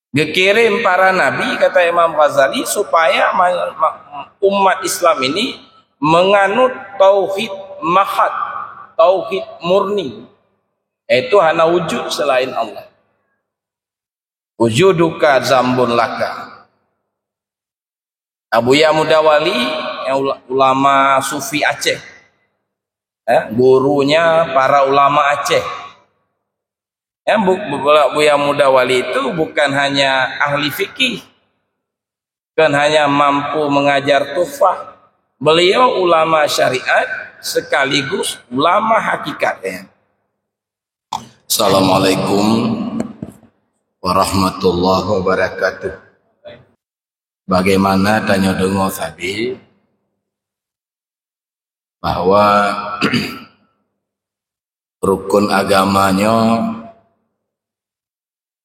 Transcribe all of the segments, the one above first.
Dikirim para nabi, kata Imam Ghazali, supaya umat Islam ini menganut tauhid mahad, tauhid murni, yaitu hana wujud selain Allah. Wujuduka zambun laka. Abuya Mudawali, yang ulama sufi Aceh, gurunya para ulama Aceh. Abuya Mudawali itu bukan hanya ahli fikih, bukan hanya mampu mengajar tuhfah, beliau ulama syariat sekaligus ulama hakikatnya. Assalamualaikum warahmatullahi wabarakatuh. Bagaimana tanya dengar tadi bahwa rukun agamanya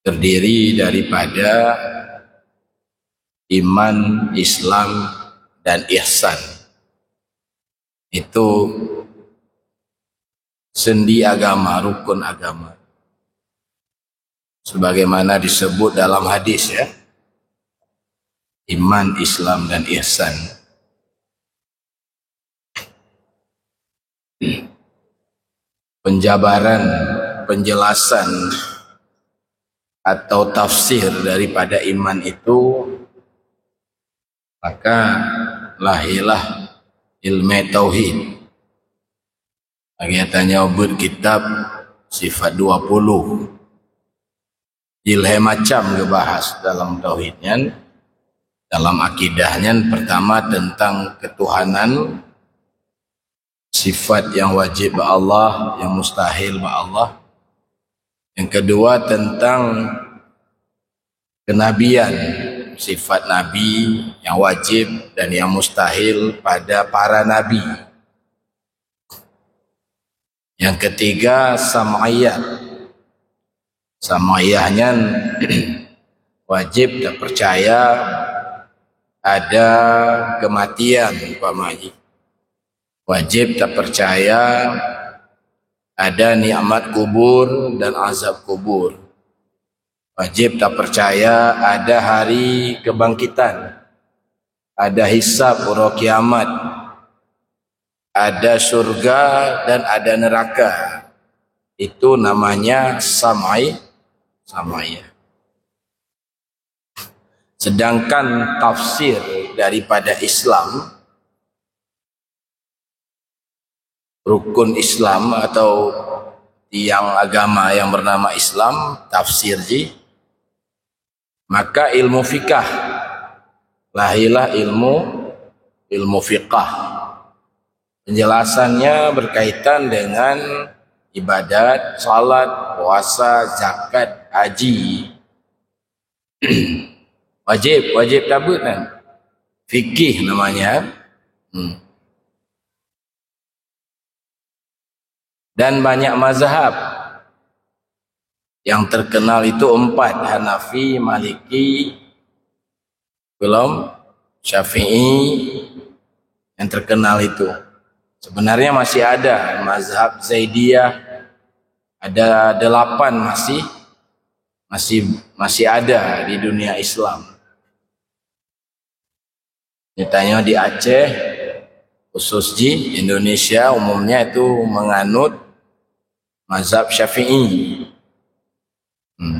terdiri daripada iman, Islam, dan ihsan. Itu sendi agama, rukun agama, sebagaimana disebut dalam hadis, ya, iman, Islam, dan ihsan. Penjabaran, penjelasan atau tafsir daripada iman itu, maka lahirlah ilmu tauhid. Agiatannya berkitab sifat 20 jilhe macam ngebahas dalam tauhidnya, dalam akidahnya. Pertama tentang ketuhanan, sifat yang wajib ba Allah, yang mustahil ba Allah. Yang kedua tentang kenabian, sifat nabi yang wajib dan yang mustahil pada para nabi. Yang ketiga sam'iyah, sam'iyahnya wajib dan percaya ada kematian, umpamanya wajib tak percaya ada nikmat kubur dan azab kubur. Wajib tak percaya ada hari kebangkitan, ada hisab ura kiamat, ada surga dan ada neraka. Itu namanya sam'iyah. Sedangkan tafsir daripada Islam, rukun Islam atau tiang agama yang bernama Islam, tafsir ji, maka ilmu fikah, lahirlah ilmu fiqah. Penjelasannya berkaitan dengan ibadat, salat, puasa, zakat, haji. wajib tabut kan, fikih namanya. Dan banyak mazhab yang terkenal itu 4, Hanafi, Maliki, belum Syafi'i, yang terkenal itu. Sebenarnya masih ada mazhab Zaidiyah, ada 8 masih ada di dunia Islam. Ditanya di Aceh, khusus di Indonesia umumnya itu menganut mazhab Syafi'i.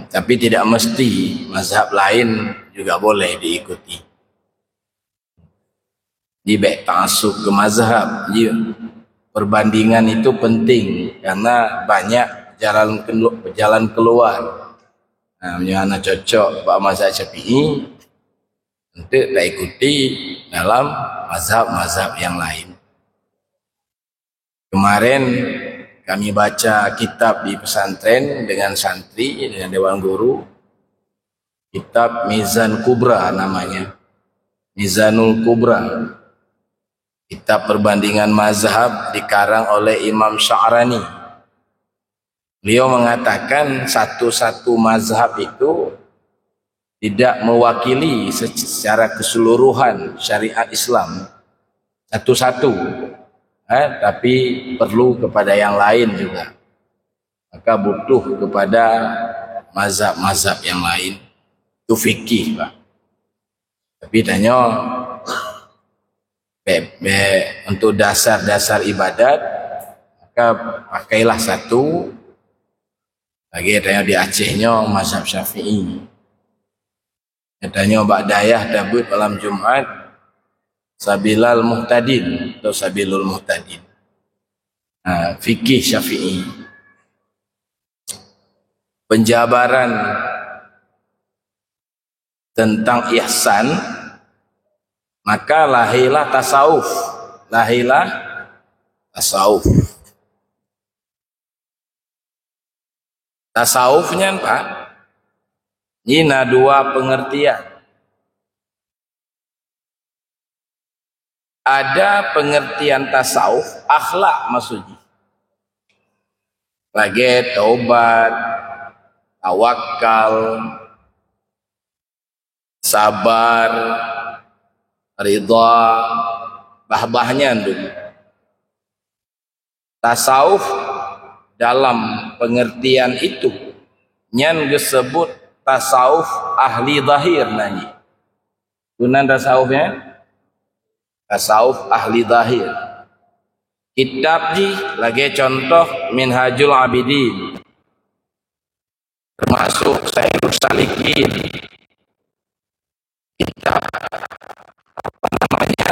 Tapi tidak mesti, mazhab lain juga boleh diikuti. Di baik ta'assub ke mazhab, perbandingan itu penting karena banyak jalan keluar. Mana cocok pak mazhab Syafi'i, untuk tak ikuti dalam mazhab-mazhab yang lain. Kemarin kami baca kitab di pesantren dengan santri, dengan dewan guru, kitab Mizan Kubra namanya, Mizanul Kubra, kitab perbandingan mazhab dikarang oleh Imam Sya'rani. Beliau mengatakan satu-satu mazhab itu tidak mewakili secara keseluruhan syariat Islam satu-satu, tapi perlu kepada yang lain juga. Maka butuh kepada mazhab-mazhab yang lain. Itu fikih, Pak. Tapi tanya untuk dasar-dasar ibadat, maka pakailah satu. Lagi tanya di Acehnya mazhab Syafi'i. Tanya ba'dayah Daud malam Jumat Sabilal Muhtadin atau Sabilul Muhtadin. Fikih Syafi'i. Penjabaran tentang ihsan, maka lahirlah tasawuf. Tasawufnya, Pak, ini ada dua pengertian. Ada pengertian tasawuf, akhlak maksudnya. Lagi taubat, tawakal, sabar, ridha, bah-bahnya dulu. Tasawuf dalam pengertian itu nyan disebut tasawuf ahli zahir nanti. Gunan tasawufnya tasawuf ahli zahir. Kitab ji lagi contoh Minhajul Abidin, termasuk Sayyidus Salikin. Kitab apa namanya?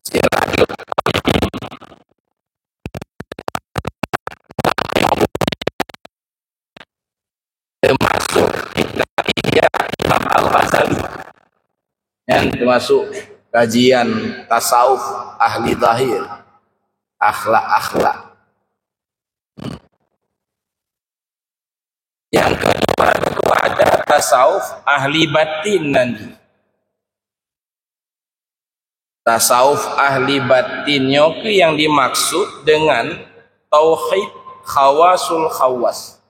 Sirajul termasuk kitab Ihya Imam Al-Ghazali yang termasuk kajian tasawuf ahli zahir, akhlak. Yang kedua itu ada tasawuf ahli batin nanti. Tasawuf ahli batinnya yang dimaksud dengan tauhid khawasul khawas.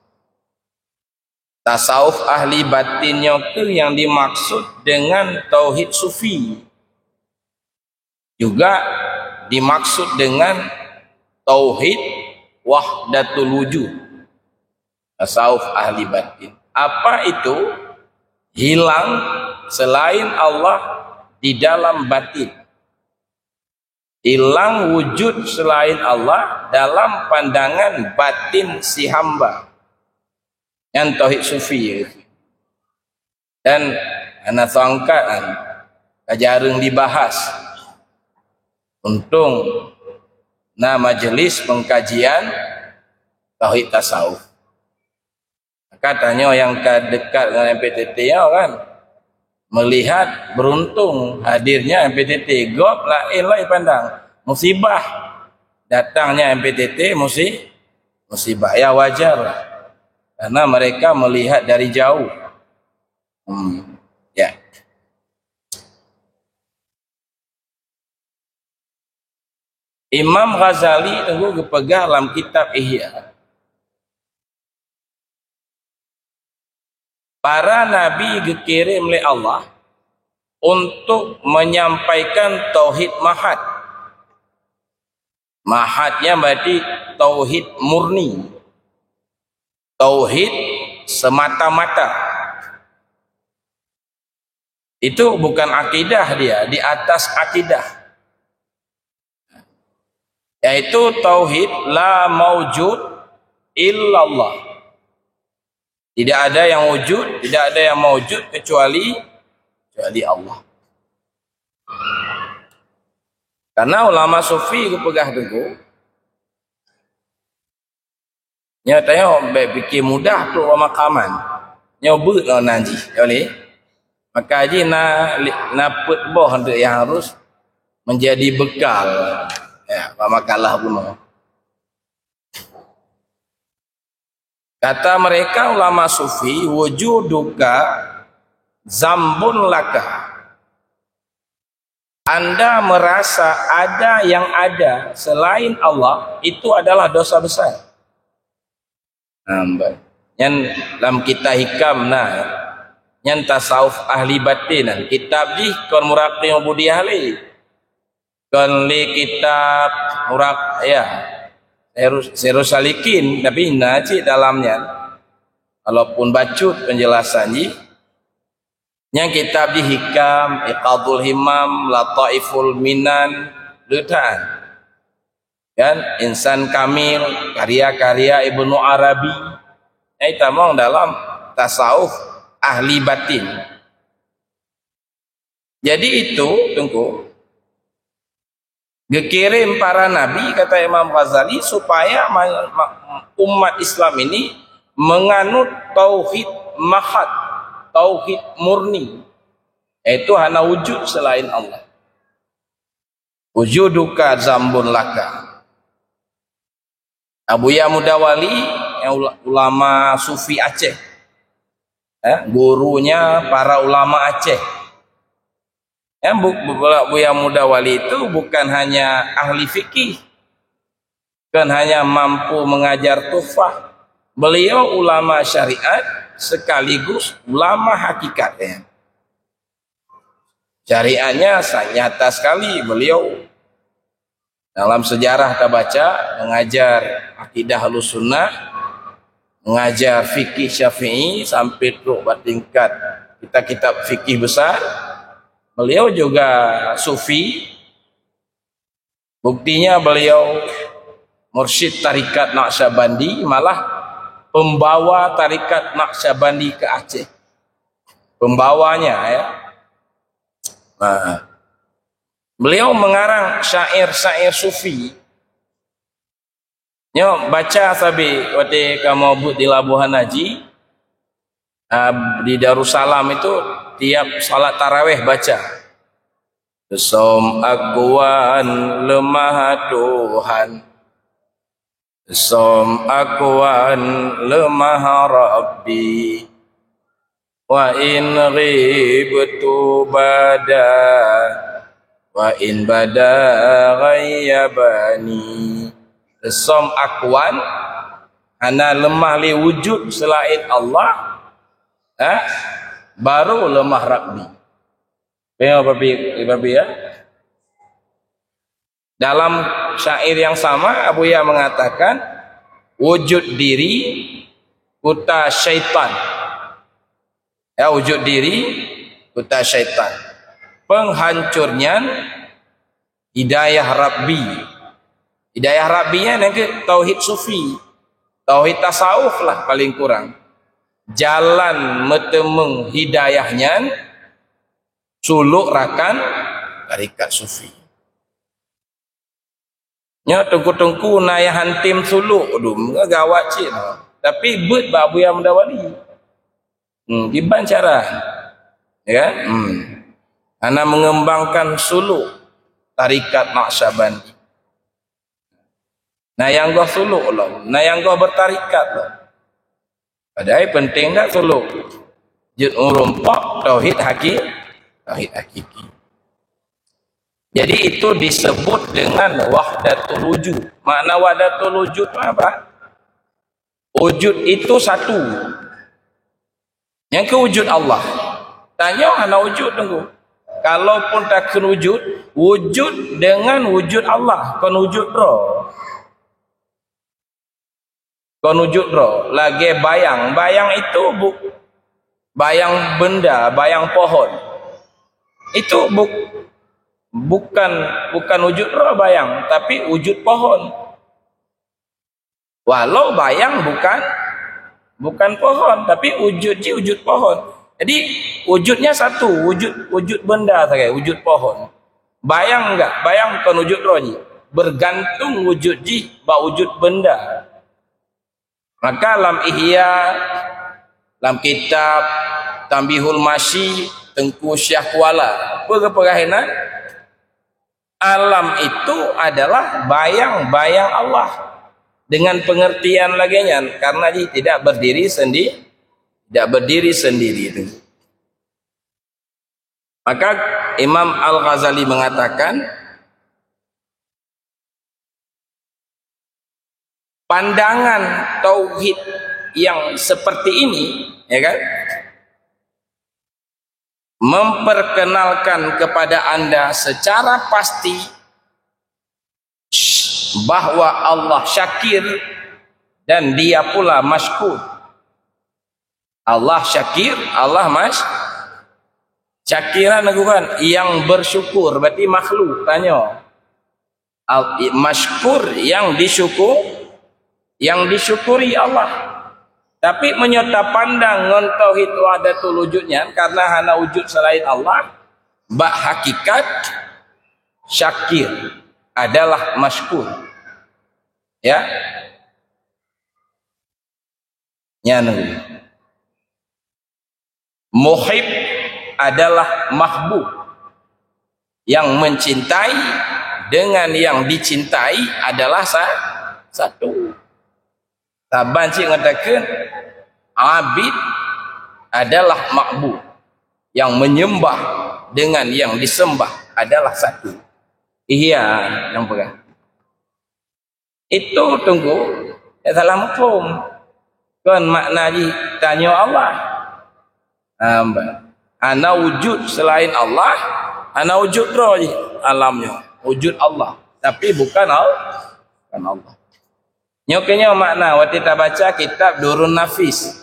Tasawuf ahli batinnya yang dimaksud dengan tauhid sufi. Juga dimaksud dengan tauhid wahdatul wujud. Tasawuf ahli batin. Apa itu? Hilang selain Allah di dalam batin. Hilang wujud selain Allah dalam pandangan batin si hamba. Yang tauhid sufi. Dan anak sangka kajareng dibahas untung majelis pengkajian tauhid tasawuf. Katanya yang dekat dengan MPTT kan melihat beruntung hadirnya MPTT. Gop lain pandang musibah datangnya MPTT musibah ya wajar lah. Karena mereka melihat dari jauh. Ya. Imam Ghazali tunggu kepegang dalam kitab Ihya. Para nabi dikirim oleh Allah untuk menyampaikan tauhid mahad. Mahadnya berarti tauhid murni. Tauhid semata-mata. Itu bukan akidah dia, di atas akidah. Yaitu tauhid la maujud illallah. Tidak ada yang wujud, tidak ada yang maujud kecuali Allah. Karena ulama sufi kepegah teguh nyatanya fikir mudah tu pemakaman. Nyobut lah nanti, boleh. Maka haji na putboh untuk yang harus menjadi bekal. Ya, pemakalah pun. Kata mereka ulama sufi, wujuduka zambun laka. Anda merasa ada yang ada selain Allah, itu adalah dosa besar. Yang dalam kitab hikam yang tasawuf ahli batin kitab di kon muraqi budi ahli kon li kitab muraq ya Sayyidus Salikin tapi naci dalamnya walaupun bacut penjelasan Yang kitab di Hikam, Iqadul Himam, Lataiful Minan, Lutan. Kan Insan Kamil, karya-karya Ibnu Arabi. Itu mong dalam tasawuf ahli batin. Jadi itu tunggu dikirim para nabi, kata Imam Ghazali, supaya umat Islam ini menganut tauhid mahad, tauhid murni, yaitu hana wujud selain Allah. Wujuduka zambun laka. Abuya Mudawali, ulama sufi Aceh, gurunya para ulama Aceh. Buya Mudawali itu bukan hanya ahli fikih, bukan hanya mampu mengajar tuhfah, beliau ulama syariat sekaligus ulama hakikatnya. Syariatnya nyata sekali. Beliau dalam sejarah kita baca mengajar akidah Ahlussunnah, mengajar fikih Syafi'i sampai terus bertingkat kitab-kitab fikih besar. Beliau juga sufi. Buktinya beliau mursyid tarikat Naqsyabandi, malah pembawa tarikat Naqsyabandi ke Aceh. Pembawanya ya. Nah, beliau mengarang syair-syair sufi. Nyo baca sabi waktu kamu but di Labuhan Haji, di Darussalam itu tiap salat tarawih baca. Som akuan lemah Tuhan, som akuan lemah Rabbi, wa in ghibtu bada, wa in bada ghayyabani. Som akuan hana lemah li wujud selain Allah, baru lemah Rabbi. Babi ya. Dalam syair yang sama Abuya mengatakan wujud diri kuta syaitan. Ya, wujud diri kuta syaitan. Penghancurnya hidayah Rabbi. Hidayah Rabbinya nanti tauhid sufi, tauhid tasawuf lah paling kurang. Jalan metemeng hidayahnya suluk rakan tarikat sufi. Nya tengku-tengku nayahan tim suluk dum gawat cik. Tapi bet ba Abuya Mudawali. Giban cara. Ya. Ana mengembangkan suluk tarikat Naqsyabandi. Nah yang gua suluk loh, nah yang gua bertarikat loh. Padahal penting tak suluk. Jud urumpak tauhid hakiki, tauhid hakiki. Jadi itu disebut dengan wahdatul wujud. Makna wahdatul wujud apa? Wujud itu satu. Yang ke wujud Allah. Tanya hana wujud tunggu. Kalaupun tak wujud, wujud dengan wujud Allah, kon wujud roh. Kon wujud roh, lagi bayang. Bayang itu bayang benda, bayang pohon. Itu bukan wujud roh bayang, tapi wujud pohon. Walau bayang bukan pohon, tapi wujud pohon. Jadi wujudnya satu, wujud benda saja, wujud pohon. Bayang enggak? Bayang bukan wujud roh ji. Bergantung wujud ji ba wujud benda. Maka dalam Ihya, dalam kitab Tambihul Masyi Tengku Syahkuala, pergahinan alam itu adalah bayang-bayang Allah dengan pengertian laginya, karena dia tidak berdiri sendiri itu. Maka Imam Al-Ghazali mengatakan pandangan tauhid yang seperti ini, ya kan, memperkenalkan kepada Anda secara pasti bahwa Allah syakir dan dia pula masykur. Allah syakir, Allah Syakiran aku kan, yang bersyukur, berarti makhluk tanya. Masykur yang disyukuri Allah. Tapi menyerta pandang ngon tauhid wahdatul wujudnya karena hana wujud selain Allah, bak hakikat syakir adalah masykur. Ya. Nyanu. Muhib adalah mahbub. Yang mencintai dengan yang dicintai adalah satu. Taban cik ngatakan abid adalah makbud, yang menyembah dengan yang disembah adalah satu. Iya, yang pegang. Itu tunggu salah mafhum. Kan makna ji tanya Allah. Ana wujud selain Allah, ana wujud roh je alamnya. Wujud Allah, tapi bukan Allah. Nyokenya makna waktu kita baca kitab Durun Nafis.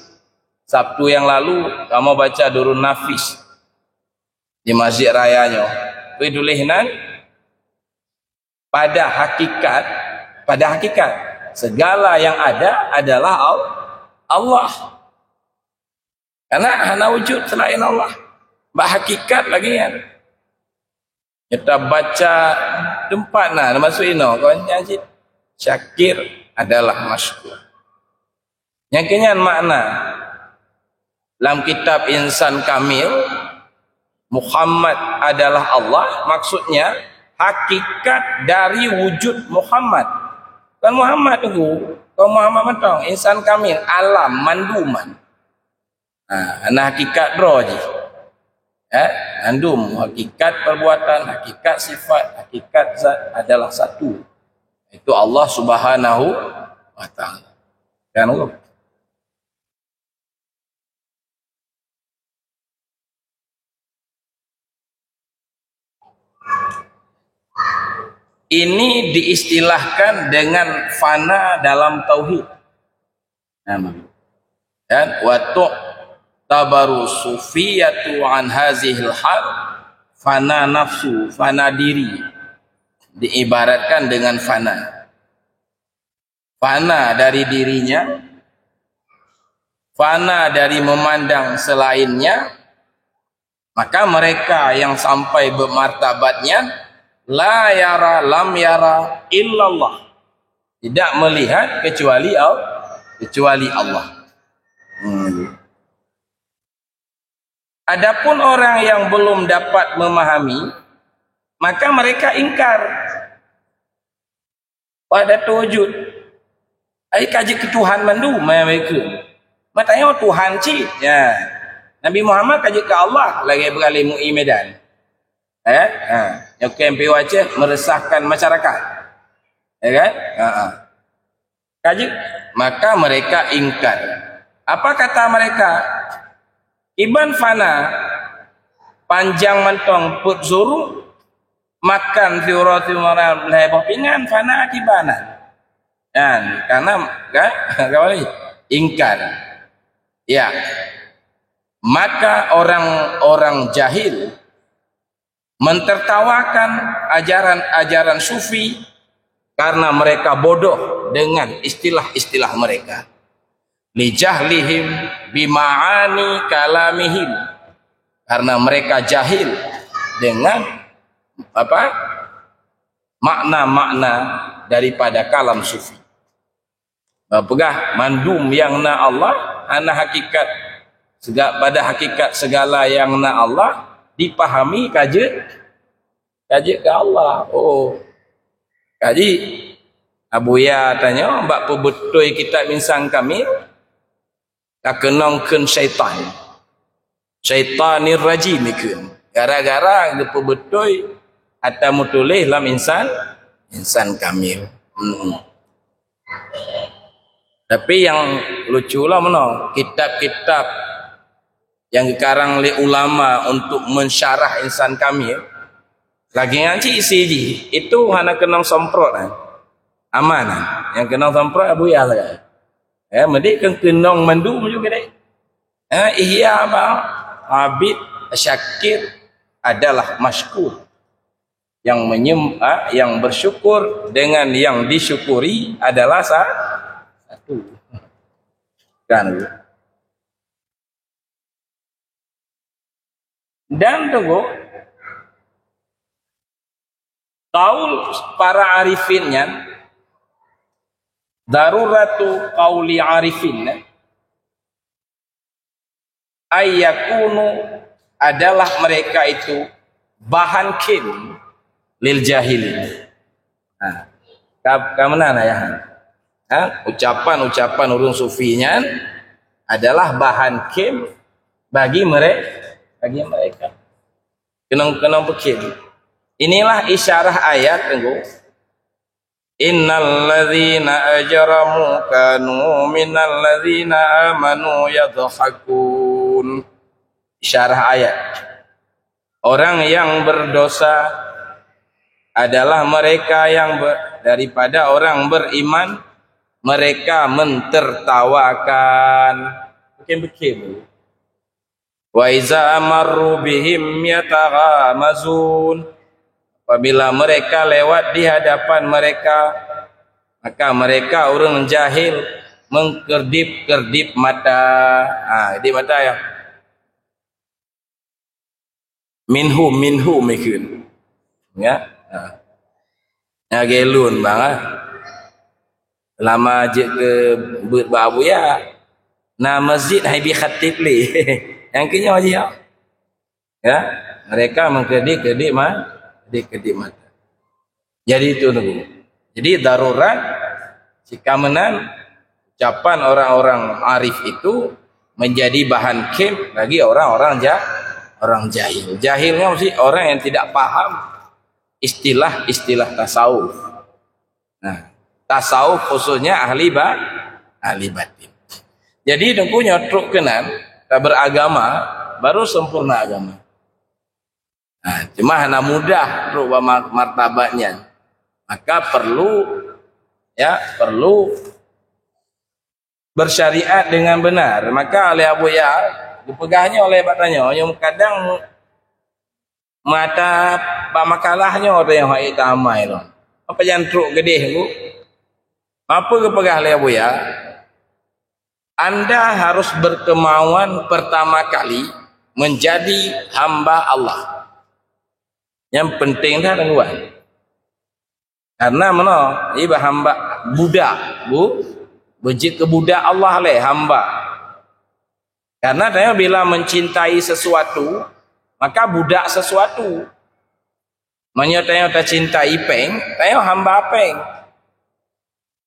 Sabtu yang lalu kamu baca Durun Nafis di Masjid Rayanya. Tulisnan pada hakikat segala yang ada adalah Allah. Karena hana wujud selain Allah. Mbak hakikat lagi kan. Kita baca tempat masuk ino kawan nyanyi syakir adalah masykur. Yang kenyan makna dalam kitab Insan Kamil, Muhammad adalah Allah, maksudnya hakikat dari wujud Muhammad. Kan Muhammad tunggu, kalau Muhammad mentong insan kamil, alam manduman. Nah hakikat roji. Andum, hakikat perbuatan, hakikat sifat, hakikat zat adalah satu. Itu Allah Subhanahu wa ta'ala. Kan Allah. Ini diistilahkan dengan fana dalam tauhid. Dan watu tabaru sufiyatu an hazihil hal, fana nafsu, fana diri. Diibaratkan dengan fana dari dirinya, fana dari memandang selainnya. Maka mereka yang sampai bermartabatnya lam yara illallah, tidak melihat kecuali Allah. Adapun orang yang belum dapat memahami, maka mereka ingkar pada wujud. Ai kaji ke Tuhan mandu mereka. Matanya Tuhan cik. Ya. Nabi Muhammad kaji ke Allah lagi beralih Mu'i Medan. Yang kempi wajah meresahkan masyarakat. Ya kan? Kaji, maka mereka ingkar. Apa kata mereka? Iban fana panjang mentong put zuru makan fiurati moral lebih pingan fana akibanan. Dan karena ingkar. Ya. Maka orang-orang jahil mentertawakan ajaran-ajaran sufi karena mereka bodoh dengan istilah-istilah mereka. Li jahlihim bima'ani kalamihim, karena mereka jahil dengan makna-makna daripada kalam sufi. Pegah mandum yang na Allah, ana hakikat pada hakikat segala yang na Allah dipahami kaje ke Allah. Oh, kaji Abuya tanya, mbak pebetoi kitab Insan Kamil tak kenongkeun syaitan. Syaitanir rajim ikun. Gara-gara dia pebetoi atau mutulih dalam Insan Kamil. Tapi yang lucu lah mana kitab-kitab yang dikarang oleh ulama untuk mensyarah Insan Kamil lagi ngaji isi ji itu hana kenang somprot aman yang kenang somprot Abu Ya lah medik kenong mandu juga deh ihya ba abid syakir adalah masykur. Yang bersyukur dengan yang disyukuri adalah satu. Kan? Dan tunggu, qaul para arifinnya, daruratu qauli arifin ayyakunu adalah mereka itu bahan kim lil jahilin. Kemana ya? Ucapan urung sufinya adalah bahan kim bagi mereka. Kenang bekim. Inilah isyarah ayat tunggu. Innal ladzina ajramu kanu minal ladzina amanu yadhakun. Isyarah ayat. Orang yang berdosa adalah mereka yang daripada orang beriman, mereka mentertawakan. Bekim. Wa iza marru bihim yataghamazun. Apabila mereka lewat di hadapan mereka, maka mereka orang jahil mengkedip-kedip mata. Kedip mata ya. Minhum mikun. Ya. Gelun bang. Lama je ke beut babu ya. Na masjid hai bi khatib li. Yang kenyo je ya. Ya, mereka mengkedip-kedip mata. Kedip mata. Jadi itu tunggu. Jadi darurat jika ucapan orang-orang arif itu menjadi bahan kim bagi orang jahil. Jahilnya mesti orang yang tidak paham istilah tasawuf. Nah, tasawuf khususnya ahli batin. Jadi tunggu nyotruk kenan beragama baru sempurna agama. Cuma hanya mudah rubah martabatnya. Maka perlu bersyariat dengan benar. Maka oleh Abu Ya dipegahnya oleh batanya yang kadang mata makalahnya ada yang hai tamai loh. Apa yang truk gede bu? Apa kepegah oleh Abu Ya? Anda harus berkemauan pertama kali menjadi hamba Allah. Yang penting dah tuan. Karena mana? Iba hamba budak, bu. Bejit ke budak Allah le hamba. Karena dia bila mencintai sesuatu, maka budak sesuatu. Menyatakan tak cintai peng, tayo hamba peng.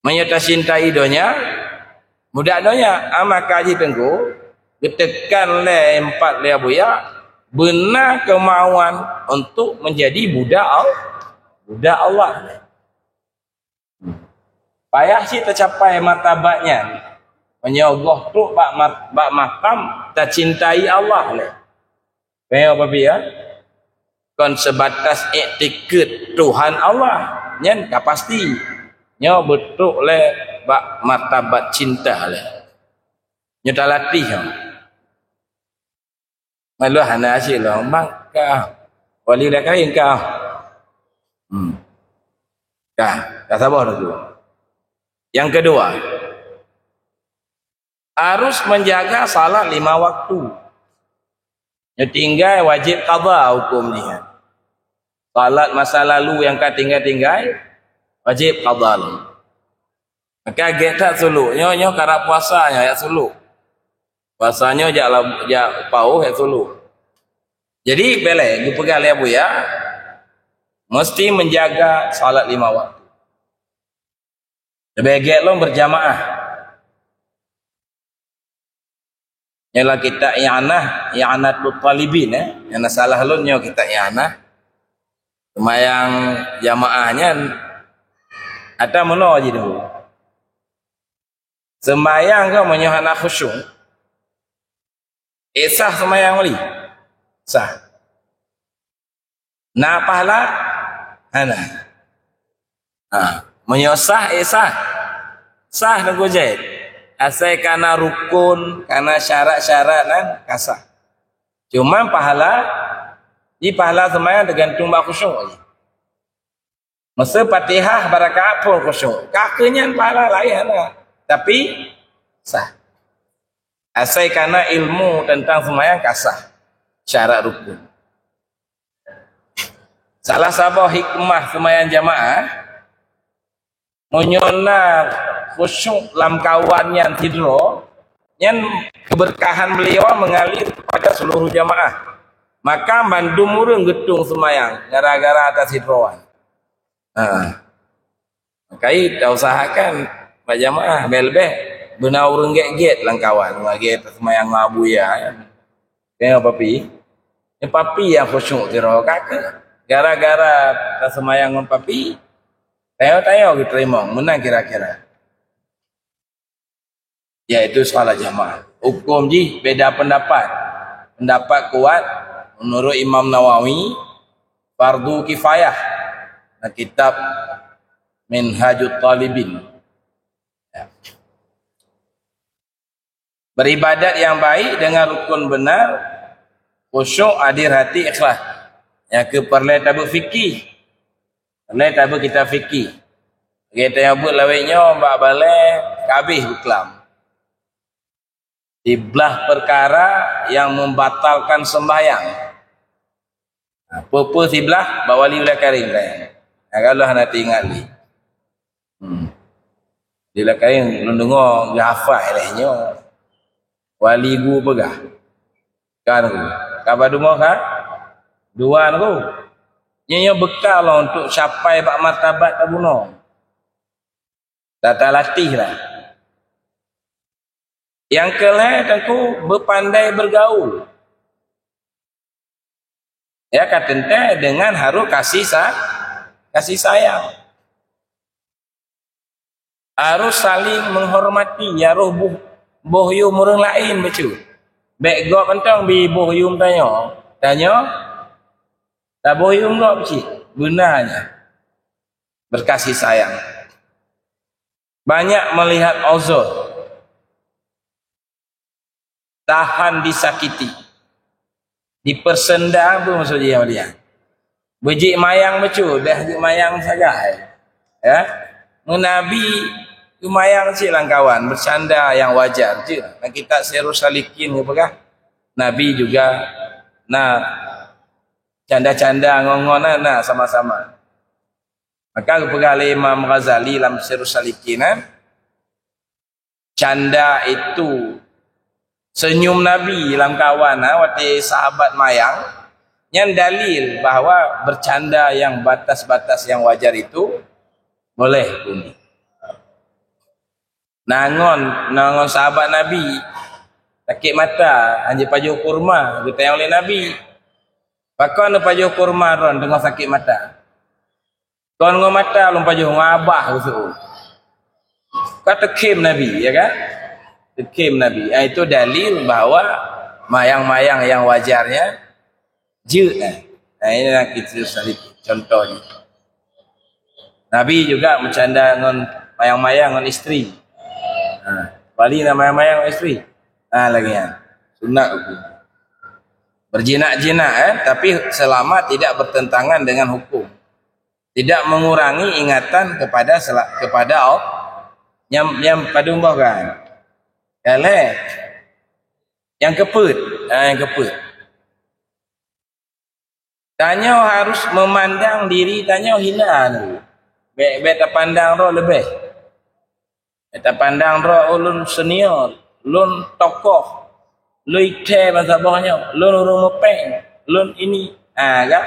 Menyatakan cintai donya, budak donya. Maka ji tenggu, ditekan le 4 le abu ya. Benar kemauan untuk menjadi budak Allah. Payah sih tercapai martabatnya. Menyogoh tu bak makam tercintai Allah le. Payah apa ya? Kon sebatas iktikad Tuhan Allah. Nyen tak pasti. Nyo betul le bak martabat cinta le. Nyo tak latih. Malu hana asyik lah. Maka wali dah kain kau. Tak sabar tu. Yang kedua, harus menjaga salat 5 waktu. Yang tinggal wajib qada hukum dia. Salat masa lalu yang kau tinggal wajib qada. Maka get tak suluk. Nyo karena puasanya ya suluk. Puasanya jak pauh ya suluk. Jadi boleh dipegang ya bu ya. Mesti menjaga salat 5 waktu. Lebih lo berjamaah. Ialah kita i'anatul talibin Yang salah lo nyo kita i'anah. Semayang jamaahnya ada mana aja dulu. Sembayang kau menyohana khusyuk. Sah sembayang wali. Sah. Nah pahala ana. Menyosah sah nunggu jahit. Asal karena rukun, karena syarat-syarat dan kasah. Cuma pahala sembahyang tergantung bak khusyuk aja. Masa Fatihah barakaat pun khusyuk. Kakenya pahala lain lah. Tapi sah. Asal kerana ilmu tentang sembahyang kasah syarat rukun. Salah satu hikmah sembahyang jamaah menyona khusyuk dalam kawan yang tidur, yang keberkahan beliau mengalir kepada seluruh jamaah. Maka mandu murung getung sembahyang gara-gara atas hidroan. Makai dah usahakan pak jamaah bel-bel benar urang get-get langkawan lagi sembahyang abu ya. Kenapa papi? Papi yang khusyuk tiro kakak. Gara-gara tak sembahyang dengan papi, tayo-tayo kita terima, menang kira-kira. Ya itu salah jamaah. Hukum ji beda pendapat. Pendapat kuat menurut Imam Nawawi fardu kifayah. Kitab Minhajut Talibin. Ya. Beribadat yang baik dengan rukun benar, khusyuk, hadir hati, ikhlas. Yang keperluan tabu fikih. Perluan tabu kita fikih. Kita yang buat lawainya, mbak balai, kabih buklam. Dibelah perkara yang membatalkan sembahyang. Apa-apa sebelah, bawa liulah karim. Kalau nak ingat ni. Dia kain lu dengar dia hafal elehnya. Wali gu pegah. Kan ku. Kabar rumah kan? Dua ku. Nya bekal lah untuk capai bak martabat tabuno. Tata latih lah. Yang kelai tentu berpandai bergaul. Ya kata dengan harus kasih sayang. Harus saling menghormati. Harus bohyum orang lain betul. Baik gak kentang bi bohyum tanya. Tak bohyum gak betul. Benarnya berkasih sayang. Banyak melihat uzur. Tahan disakiti. Dipersenda apa maksudnya dia? Bejik mayang betul, dah bejik mayang saja. Ya. Nabi mayang silang kawan, bersanda yang wajar je. Dan kita seru salikin apa? Nabi juga canda-canda ngongonan sama-sama. Maka kepada Imam Ghazali dalam seru salikin canda itu senyum Nabi dalam kawan wati sahabat mayang yang dalil bahawa bercanda yang batas-batas yang wajar itu boleh bunyi. Nangon sahabat Nabi sakit mata anjir pajuh kurma kita yang oleh Nabi. Pakon pajuh kurma ron dengan sakit mata. Kon ngom mata lum pajuh ngabah usul. Kata kim Nabi ya kan? Tekim Nabi. Itu dalil bahawa mayang-mayang yang wajarnya je. Ini nak kita salib contohnya. Nabi juga bercanda dengan mayang-mayang dengan isteri. Wali nak mayang-mayang dengan isteri. Lagi sunat hukum. Berjinak-jinak tapi selama tidak bertentangan dengan hukum. Tidak mengurangi ingatan kepada Allah yang pada umbah kan. Kalek yang keput, yang keput. Tanya harus memandang diri, tanya hina tu. Beta pandang roh lebih. Beta pandang roh ulun senior, ulun tokoh, lu ite mazhabahnya, ulun urung mepeng, ulun ini. Kan?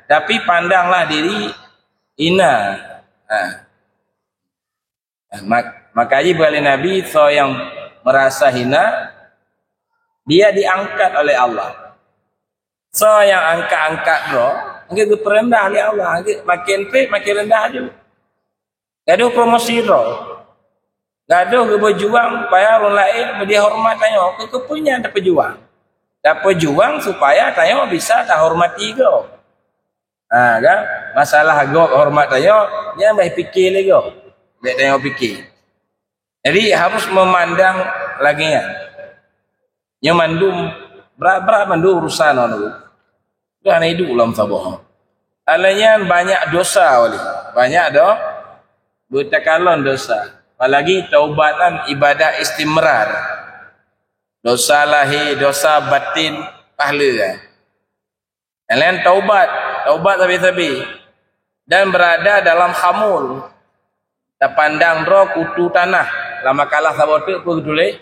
Tapi pandanglah diri hina. Makanya balik Nabi so yang merasa hina, dia diangkat oleh Allah. So yang angkat-angkat roh, mungkin rendah oleh Allah, makin rendah je. Gaduh promosi roh, gaduh berjuang supaya orang lain dihormat tanya, kepunya tak berjuang. Tak berjuang supaya tanya bisa tak hormati kau. Kan? Masalah kau hormat tanya, jangan baik fikir lagi kau. Baik tanya fikir. Jadi harus memandang lagi kan. Yang mandum Berat-berat mandu urusan dulu. Dah ni hidup ulam Sabah. Alanya banyak dosa wali. Banyak dah bertakalon dosa. Apalagi taubatan ibadah istimrar. Dosa lahir, dosa batin, pahala kan. Yang lain taubat habis-habis. Dan berada dalam khamul. Tak pandang roh kutu tanah. Lama kalah Sabah tu apa tulis?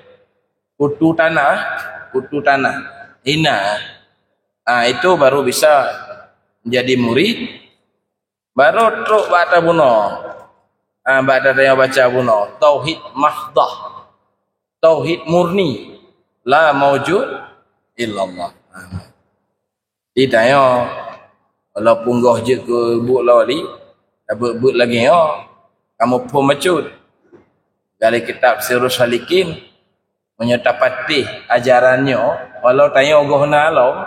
Kutu tanah. Hina. Itu baru bisa menjadi murid. Baru teruk baca bunuh. Baca tanya baca bunuh. Tauhid mahdah. Tauhid murni. La maujud illallah. Ditanya kalau punggah je ke buk lawali, tak but lagi kamu pun mecut. Dari kitab Sirrus Salikin menyerta patih ajarannya, walau tanya gohna alam,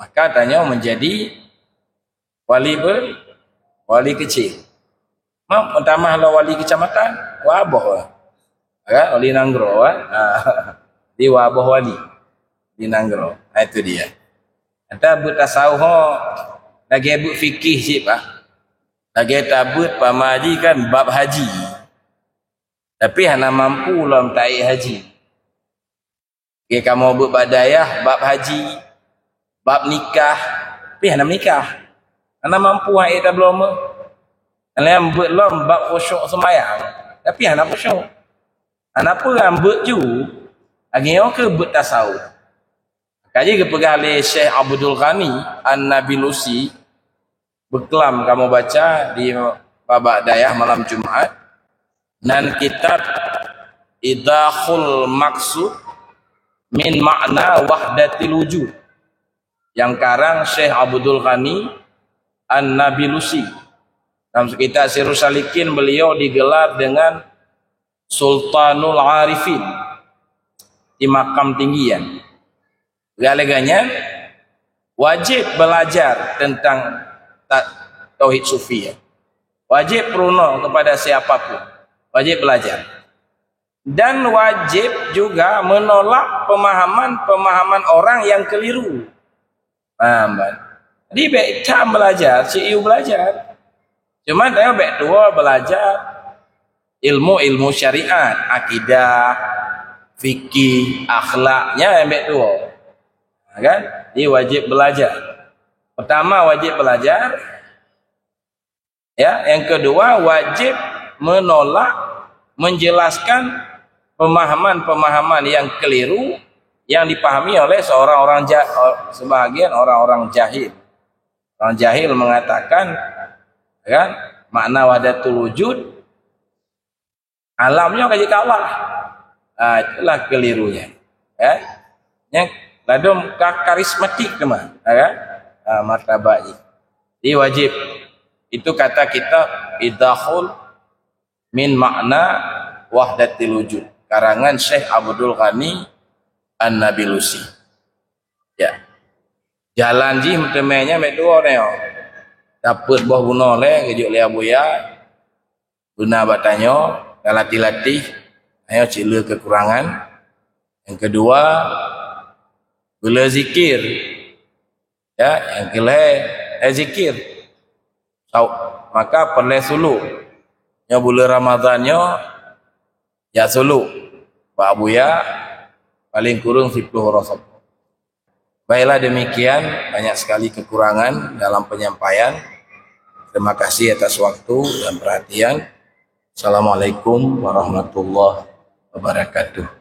maka tanya menjadi wali kecil. Mak pertama lah wali kecamatan, wabah wali Nanggro di wabah wali di Nanggro. Itu dia. Ada but tasawuf lagi but fikih sip lagi tabut pamaji kan bab haji. Tapi hana mampu lah taik haji. Okay, kamu buat badayah bab haji, bab nikah, tapi hana nikah. Hana mampu hai dah belum. Hana buat lom bab khusyuk sembahyang, tapi hana khusyuk. Hana apa ambut ju? Lagi ke buat tasawuf. Kaji kepegang oleh Syekh Abdul Ghani An-Nabilusi, berkelam kamu baca di babak dayah malam Jumaat, dan kitab Idahul Maksud min makna wahdatil wujud yang karang Syekh Abdul Ghani An-Nabilusi. Dalam kitab Sirrus Salikin beliau digelar dengan Sultanul Arifin di makam tinggian. Galanya wajib belajar tentang tauhid sufi. Wajib peruno kepada siapapun. Wajib belajar. Dan wajib juga menolak pemahaman orang yang keliru. Paham kan? Jadi baik tak belajar, CIU belajar. Cuma dia baik dua belajar ilmu syariat, akidah, fikih, akhlaknya yang baik dua. Kan? Dia wajib belajar. Pertama wajib belajar. Ya, yang kedua wajib menolak, menjelaskan pemahaman-pemahaman yang keliru yang dipahami oleh sebahagian orang-orang jahil. Orang jahil mengatakan kan makna wahdatul wujud alamnya kaji Allah. Itulah kelirunya. Ya. Yang ladum karismatik teman, kan? Martabatnya. Jadi wajib. Itu kata kita idahul min makna wahdatil wujud. Karangan Syekh Abdul Ghani An-Nabilusi. Ya. Jalan ji temenya mek dua ne. Dapat buah guna le kejuk le abuya. Guna batanyo latih-latih ayo cila kekurangan. Yang kedua gula zikir. Ya, yang kelai zikir. Maka perlu sulu. Nya bulan Ramadannya ya sulu. Pak Abuya paling kurang 10 rosok. Baiklah demikian, banyak sekali kekurangan dalam penyampaian. Terima kasih atas waktu dan perhatian. Assalamualaikum warahmatullahi wabarakatuh.